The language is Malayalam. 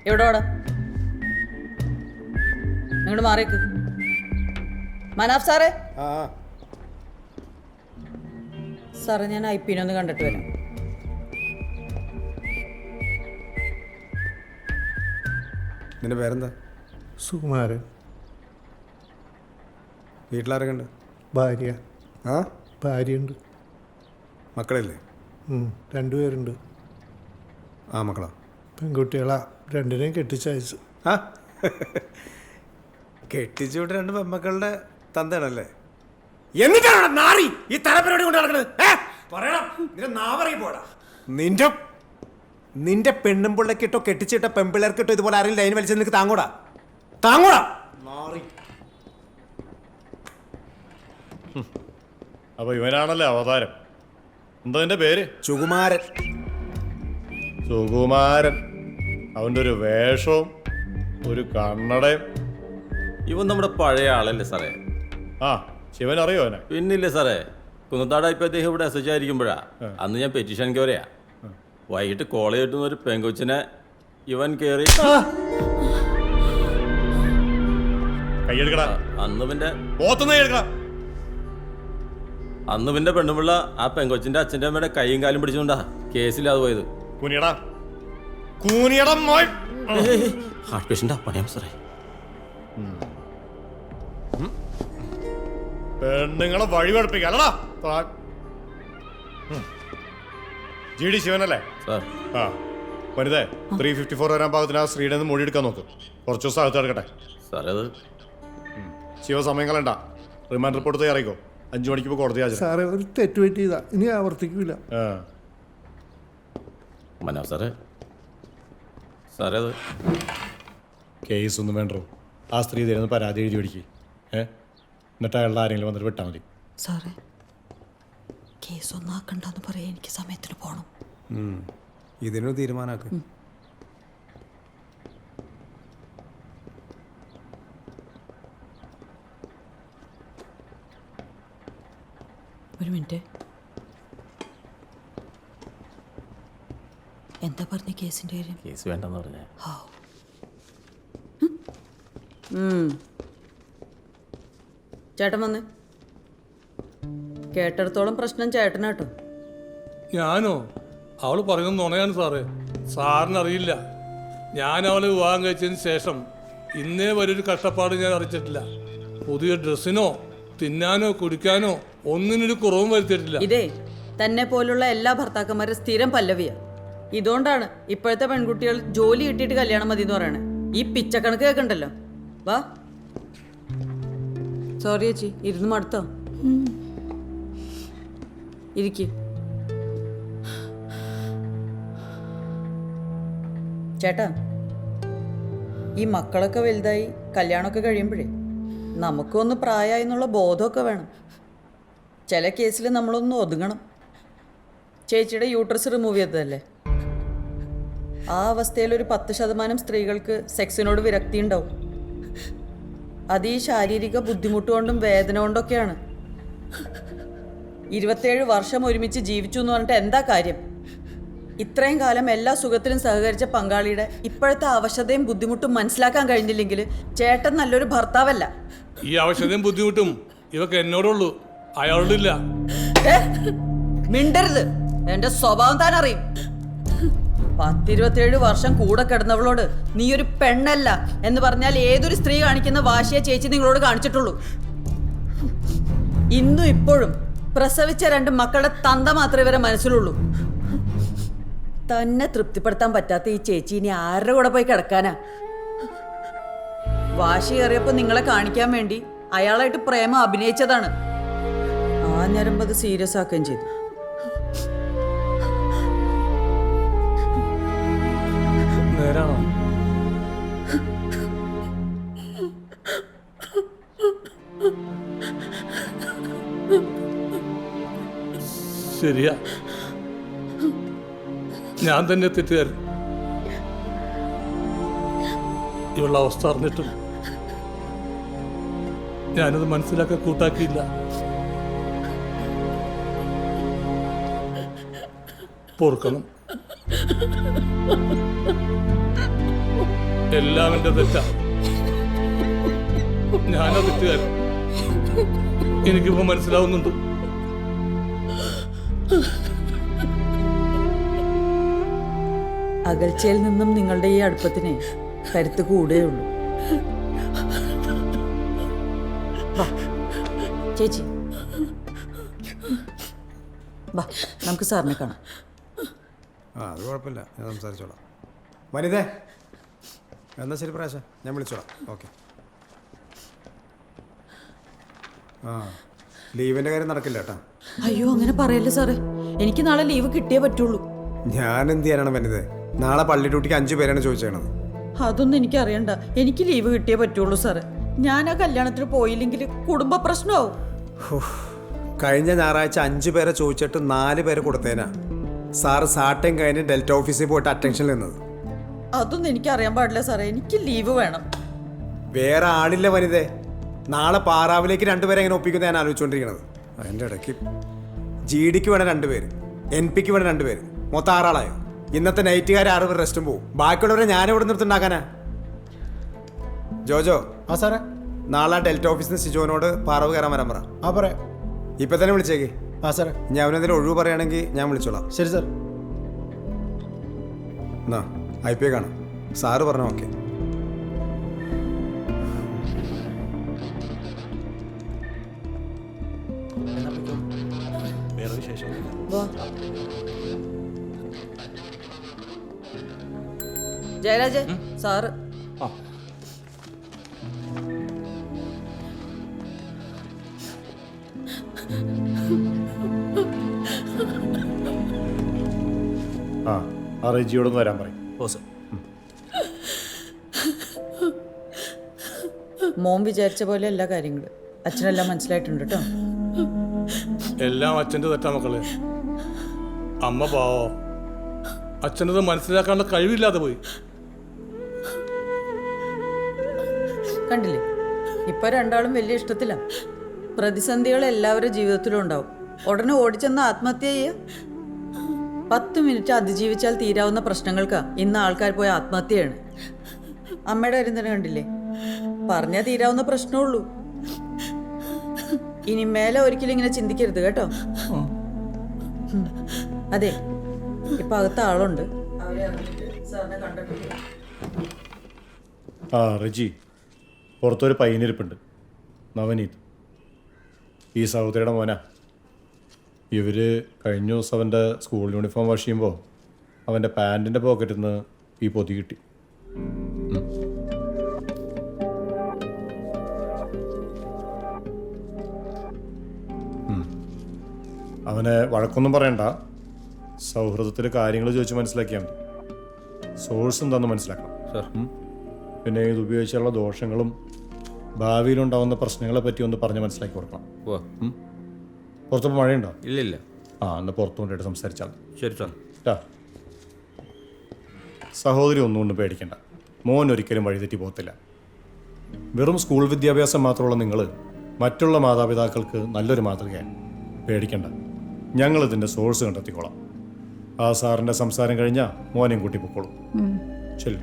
എവിടെ ഓടാ നിങ്ങോട്ട് മാറിയേക്ക്. മനാഫ് സാറേ. സാറേ ഞാൻ IP ഒന്ന് കണ്ടിട്ട് വരാം. നിന്റെ പേരെന്താ? സുകുമാരൻ. വീട്ടിലാരൊക്കെ ഉണ്ട്? ഭാര്യ. ഭാര്യയുണ്ട്. മക്കളില്ലേ? 2 പേരുണ്ട്. മക്കളാ? പെൺകുട്ടികളാ. 2നെയും കെട്ടിച്ചയച്ചു. കെട്ടിച്ചു വിട്ട് 2 പെൺമക്കളുടെ തന്തയാണല്ലേ? എന്നിട്ടാണ് നാറി ഈ തലപരിപാടി കൊണ്ട് നടക്കുന്നത്? നിന്റെ പെണ്ണും പിള്ളക്കിട്ടോ കെട്ടിച്ചിട്ടോ പെൺപിള്ളേർക്കിട്ടോ ഇതുപോലെ ആരെങ്കിലും ലൈൻ വലിച്ചത് നിനക്ക് താങ്ങൂടാ? നാറി. അപ്പൊ ഇവനാണല്ലേ അവതാരം? എന്താ നിന്റെ പേര്? സുകുമാരൻ. സുകുമാരൻ. അവൻ്റെ ഒരു വേഷവും ഒരു കണ്ണടയും. ഇവൻ നമ്മുടെ പഴയ ആളല്ലേ സാറേ? ശിവൻ അറിയോ അവനെ? പിന്നില്ലേ സാറേ, കുന്നത്താട് ഇപ്പം അദ്ദേഹം ഇവിടെ SH ആയിരിക്കുമ്പോഴാ അന്ന് ഞാൻ പെറ്റീഷൻ കയറിയാ. വൈകിട്ട് കോളേജ് കിട്ടുന്ന ഒരു പെങ്കൊച്ചിനെ ഇവൻ കയറി. കൈയെടുക്കടാ. അന്ന് പിന്നെ പെണ്ണുപിള്ള ആ പെങ്കൊച്ചിന്റെ അച്ഛൻ്റെ അമ്മയുടെ കൈയും കാലും പിടിച്ചുകൊണ്ടാ കേസില്ലാതെ പോയത്. ഹാർട്ട് പേഷ്യൻ്റാ, പണിയാം സാറേ. പെണ്ണുങ്ങളെ വഴി പഠിപ്പിക്കാലടാ. GD ശിവനല്ലേ sir? വനിതേ 354 വരാൻ പാകത്തിന് ആ സ്ത്രീയുടെ നിന്ന് മൊഴിയെടുക്കാൻ നോക്ക്. കുറച്ച് ദിവസം അകത്ത് കിടക്കട്ടെ സാറേ. അത് ശിവ സമയം കളയണ്ട. Remand report തയ്യാറായിക്കോ. 5 മണിക്ക് ഇപ്പോൾ കോടതി ഹാജരാ. സാറേ ഒരു തെറ്റുപറ്റി ചെയ്താ ഇനി ആവർത്തിക്കൂല. മനാഫ് സാറേ, സാറേ അത് കേസ് ഒന്നും വേണ്ടോ. ആ സ്ത്രീ തരുന്ന പരാതി എഴുതി പിടിക്കുക. എന്നിട്ട് അയാളുടെ ആരെങ്കിലും വന്നിട്ട് വിട്ടാൽ മതി. സാറേ കേസ് ഒന്നാക്കണ്ടെന്ന് പറയാൻ എനിക്ക് സമയത്തിന് പോകണം. ഇതിനൊരു തീരുമാനമാക്ക്. ഒരു മിനിറ്റ്. എന്താ പറഞ്ഞ കേസിന്റെ കാര്യം? കേസ് വേണ്ടെന്ന് പറഞ്ഞേ. ചേട്ടൻ വന്ന് കേട്ടിടത്തോളം പ്രശ്നം ചേട്ടനാട്ടോ. ഞാനോ? അവള് പറയുന്നത് നുണയാണ് സാറേ. സാറിനറിയില്ല, ഞാൻ അവളെ വിവാഹം കഴിച്ചതിന് ശേഷം ഇന്നേ വരെയൊരു കഷ്ടപ്പാട് ഞാൻ അറിയിച്ചിട്ടില്ല. പുതിയ ഡ്രസ്സിനോ തിന്നാനോ കുടിക്കാനോ ഒന്നിനൊരു കുറവും വരുത്തിയിട്ടില്ല. ഇതേ തന്നെ പോലുള്ള എല്ലാ ഭർത്താക്കന്മാരും സ്ഥിരം പല്ലവിയാ. ഇതുകൊണ്ടാണ് ഇപ്പോഴത്തെ പെൺകുട്ടികൾ ജോലി കിട്ടിയിട്ട് കല്യാണം മതി എന്ന് പറയണേ. ഈ പിച്ചക്കണക്ക് കേൾക്കണ്ടല്ലോ. വാ. സോറി ചേച്ചി, ഇരുന്ന് മടുത്തോ? ഇരിക്ക്. ചേട്ടാ, ഈ മക്കളൊക്കെ വലുതായി കല്യാണമൊക്കെ കഴിയുമ്പോഴേ നമുക്കൊന്ന് പ്രായമായി എന്നുള്ള ബോധമൊക്കെ വേണം. ചില കേസിൽ നമ്മളൊന്ന് ഒതുങ്ങണം. ചേച്ചിയുടെ യൂട്രസ് റിമൂവ് ചെയ്തതല്ലേ? ആ അവസ്ഥയിൽ ഒരു 10% സ്ത്രീകൾക്ക് സെക്സിനോട് വിരക്തി ഉണ്ടാവും. അത് ഈ ശാരീരിക ബുദ്ധിമുട്ട് കൊണ്ടും വേദന കൊണ്ടൊക്കെയാണ്. 27 വർഷം ഒരുമിച്ച് ജീവിച്ചു എന്ന് പറഞ്ഞിട്ട് എന്താ കാര്യം? ഇത്രയും കാലം എല്ലാ സുഖത്തിലും സഹകരിച്ച പങ്കാളിയുടെ ഇപ്പോഴത്തെ അവശതയും ബുദ്ധിമുട്ടും മനസ്സിലാക്കാൻ കഴിഞ്ഞില്ലെങ്കിൽ ചേട്ടൻ നല്ലൊരു ഭർത്താവല്ല. ഈ അവശതയും ബുദ്ധിമുട്ടും ഇവക്ക് എന്നോടുള്ളൂ, അയാളോടില്ല. മിണ്ടരുത്, എന്റെ സ്വഭാവം താൻ അറിയും. 10-27 വർഷം കൂടെ കിടന്നവളോട് നീ ഒരു പെണ്ണല്ല എന്ന് പറഞ്ഞാൽ ഏതൊരു സ്ത്രീ കാണിക്കുന്ന വാശിയെ ചേച്ചി നിങ്ങളോട് കാണിച്ചിട്ടുള്ളൂ. ഇന്നും ഇപ്പോഴും പ്രസവിച്ച 2 മക്കളുടെ തന്ത മാത്രമേ ഇവരെ മനസ്സിലുള്ളൂ. തന്നെ തൃപ്തിപ്പെടുത്താൻ പറ്റാത്ത ഈ ചേച്ചി ഇനി ആരുടെ കൂടെ പോയി കിടക്കാനാ? വാശി കയറിയപ്പോ നിങ്ങളെ കാണിക്കാൻ വേണ്ടി അയാളായിട്ട് പ്രേമം അഭിനയിച്ചതാണ്. ആ ഞരമ്പ് അത് സീരിയസ് ആക്കുകയും ചെയ്തു. നേരാണോ? ശരിയാ, ഞാൻ തന്നെ തെറ്റുകാരൻ. ഇവളുടെ അവസ്ഥ അറിഞ്ഞിട്ടും ഞാനത് മനസ്സിലാക്കാൻ കൂട്ടാക്കിയില്ല. പൊറുക്കണം. എല്ലാം എൻ്റെ തെറ്റാ. ഞാനാ തെറ്റുകാരൻ. എനിക്കിപ്പോ മനസ്സിലാവുന്നുണ്ട്. അകൽച്ചയിൽ നിന്നും നിങ്ങളുടെ ഈ അടുപ്പത്തിന് കരുത്ത് കൂടുകയുള്ളൂ. വാ ചേച്ചി, വാ നമുക്ക് സാറിനെ കാണാം. ആ അത് കുഴപ്പമില്ല, ഞാൻ സംസാരിച്ചോളാം. വനിതേ, എന്നാൽ ശരി പ്രാശ, ഞാൻ വിളിച്ചോളാം. ഓക്കെ. ആ ലീവിൻ്റെ കാര്യം നടക്കില്ല കേട്ടോ. അയ്യോ അങ്ങനെ പറയല്ലേ സാറേ, എനിക്ക് നാളെ ലീവ് കിട്ടിയേ പറ്റുള്ളൂ. ഞാൻ എന്ത് ചെയ്യാനാണ് വനിതേ? നാളെ പള്ളി ഡ്യൂട്ടിക്ക് 5 പേരാണ് ചോദിച്ചത്. അതൊന്നും എനിക്ക് അറിയണ്ട, എനിക്ക് ലീവ് കിട്ടിയേ പറ്റുള്ളൂ സാറേ. ഞാൻ ആ കല്യാണത്തിന് പോയില്ലെങ്കിൽ കുടുംബ പ്രശ്നമാവും. കഴിഞ്ഞ ഞായറാഴ്ച 5 പേരെ ചോദിച്ചിട്ട് 4 പേരെ കൊടുത്തേനാ സാറ് സാട്ടയും കഴിഞ്ഞ് ഡെൽറ്റ ഓഫീസിൽ പോയിട്ട് അറ്റൻഷനിൽ നിന്നത്. അതൊന്നും എനിക്ക് അറിയാൻ പാടില്ല സാറേ, എനിക്ക് ലീവ് വേണം. വേറെ ആളില്ല വനിതേ. നാളെ പാറാവിലേക്ക് 2 പേരെ എങ്ങനെ ഒപ്പിക്കുന്നത് ഞാൻ ആലോചിച്ചുകൊണ്ടിരിക്കണത്. അതിൻ്റെ ഇടയ്ക്ക് GDക്ക് വേണം 2 പേര്, NPക്ക് വേണം 2 പേര്, മൊത്തം 6 ആളായോ? ഇന്നത്തെ നൈറ്റുകാർ 6 പേർ റെസ്റ്റും പോവും. ബാക്കിയുള്ളവരെ ഞാനിവിടെ നിർത്തുണ്ടാക്കാനാ. ജോജോ. ആ സാറേ. നാളെ ഡെൽറ്റ ഓഫീസിൽ നിന്ന് സിജോനോട് പാറവ് കയറാൻ വരാൻ പറ. ആ പറയാം. ഇപ്പം തന്നെ വിളിച്ചേക്ക്. ആ സാറേ. ഞാൻ അവനെന്തെങ്കിലും ഒഴിവ് പറയുകയാണെങ്കിൽ ഞാൻ വിളിച്ചോളാം. ശരി സാർ. എന്നാ IPA കാണാം. സാറ് പറഞ്ഞു ഓക്കെ. വാ. ജയരാജേ, സാറ്. ആ റെജിയോടൊന്ന് വരാൻ പറയും. ഓ സർ. മോൻ വിചാരിച്ച പോലെ എല്ലാ കാര്യങ്ങളും അച്ഛനെല്ലാം മനസ്സിലായിട്ടുണ്ട് കേട്ടോ. എല്ലാം അച്ഛൻ്റെ തെറ്റാ മക്കളെ. അമ്മ പാവോ, അച്ഛനത് മനസ്സിലാക്കാനുള്ള കഴിവില്ലാതെ പോയി. കണ്ടില്ലേ, ഇപ്പൊ രണ്ടാളും വലിയ ഇഷ്ടത്തില്ല. പ്രതിസന്ധികൾ എല്ലാവരുടെ ജീവിതത്തിലും ഉണ്ടാവും. ഉടനെ ഓടിച്ചെന്ന് ആത്മഹത്യ ചെയ്യുക. 10 മിനിറ്റ് അതിജീവിച്ചാൽ തീരാവുന്ന പ്രശ്നങ്ങൾക്കാ ഇന്ന് ആൾക്കാർ പോയി ആത്മഹത്യയാണ്. അമ്മയുടെ കാര്യം തന്നെ കണ്ടില്ലേ, പറഞ്ഞാൽ തീരാവുന്ന പ്രശ്നമുള്ളൂ. ഇനി മേലെ ഒരിക്കലും ഇങ്ങനെ ചിന്തിക്കരുത് കേട്ടോ. അതെ, ഇപ്പൊ അകത്ത് ആളുണ്ട്. ആ റെജി, പുറത്തൊരു പയ്യനിരിപ്പുണ്ട്, നവനീത്. ഈ സഹോദരിയുടെ മോനാ. ഇവർ കഴിഞ്ഞ ദിവസം അവൻ്റെ സ്കൂൾ യൂണിഫോം വാഷ് ചെയ്യുമ്പോൾ അവൻ്റെ പാൻറ്റിൻ്റെ പോക്കറ്റിൽ നിന്ന് ഈ പൊതി കിട്ടി. അവനെ വഴക്കൊന്നും പറയണ്ട, സൗഹൃദത്തിൽ കാര്യങ്ങൾ ചോദിച്ച് മനസ്സിലാക്കിയാൽ മതി. സോഴ്സ് എന്താണെന്ന് മനസ്സിലാക്കണം സർ. പിന്നെ ഇത് ഉപയോഗിച്ചുള്ള ദോഷങ്ങളും ഭാവിയിലുണ്ടാവുന്ന പ്രശ്നങ്ങളെ പറ്റി ഒന്ന് പറഞ്ഞ് മനസ്സിലാക്കി കൊടുക്കണം. ഓ പുറത്തപ്പോൾ മഴയുണ്ടോ? ഇല്ലില്ല. ആ എന്നാൽ പുറത്തു കൊണ്ടിട്ട് സംസാരിച്ചാൽ മതി. ശരി സാർ. ട്ടാ. സഹോദരി ഒന്നുകൊണ്ടും പേടിക്കണ്ട, മോൻ ഒരിക്കലും വഴിതെറ്റി പോകത്തില്ല. വെറും സ്കൂൾ വിദ്യാഭ്യാസം മാത്രമുള്ള നിങ്ങൾ മറ്റുള്ള മാതാപിതാക്കൾക്ക് നല്ലൊരു മാതൃകയാണ്. പേടിക്കണ്ട, ഞങ്ങളിതിൻ്റെ സോഴ്സ് കണ്ടെത്തിക്കോളാം. ആ സാറിൻ്റെ സംസാരം കഴിഞ്ഞാൽ മോനെയും കൂട്ടി പൊക്കോളും. ശരി.